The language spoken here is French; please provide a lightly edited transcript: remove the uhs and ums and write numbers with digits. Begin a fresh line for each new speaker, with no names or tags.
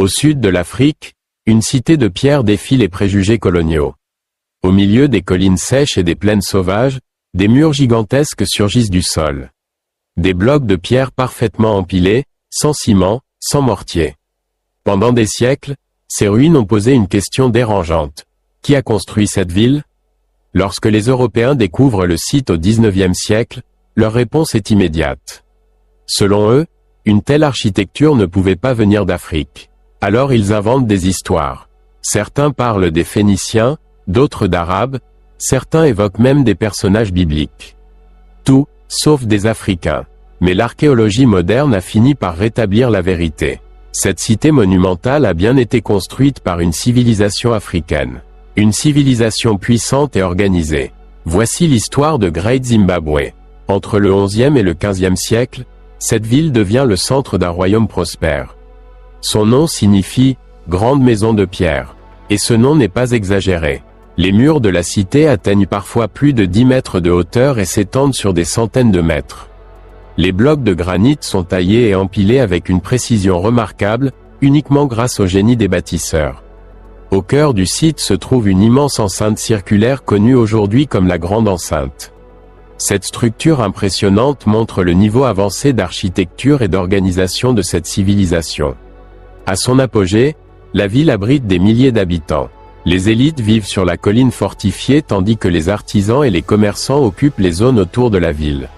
Au sud de l'Afrique, une cité de pierre défie les préjugés coloniaux. Au milieu des collines sèches et des plaines sauvages, des murs gigantesques surgissent du sol. Des blocs de pierre parfaitement empilés, sans ciment, sans mortier. Pendant des siècles, ces ruines ont posé une question dérangeante. Qui a construit cette ville? Lorsque les Européens découvrent le site au XIXe siècle, leur réponse est immédiate. Selon eux, une telle architecture ne pouvait pas venir d'Afrique. Alors ils inventent des histoires. Certains parlent des Phéniciens, d'autres d'Arabes, certains évoquent même des personnages bibliques. Tout, sauf des Africains. Mais l'archéologie moderne a fini par rétablir la vérité. Cette cité monumentale a bien été construite par une civilisation africaine. Une civilisation puissante et organisée. Voici l'histoire de Great Zimbabwe. Entre le XIe et le XVe siècle, cette ville devient le centre d'un royaume prospère. Son nom signifie « grande maison de pierre », et ce nom n'est pas exagéré. Les murs de la cité atteignent parfois plus de 10 mètres de hauteur et s'étendent sur des centaines de mètres. Les blocs de granit sont taillés et empilés avec une précision remarquable, uniquement grâce au génie des bâtisseurs. Au cœur du site se trouve une immense enceinte circulaire connue aujourd'hui comme la Grande Enceinte. Cette structure impressionnante montre le niveau avancé d'architecture et d'organisation de cette civilisation. À son apogée, la ville abrite des milliers d'habitants. Les élites vivent sur la colline fortifiée tandis que les artisans et les commerçants occupent les zones autour de la ville.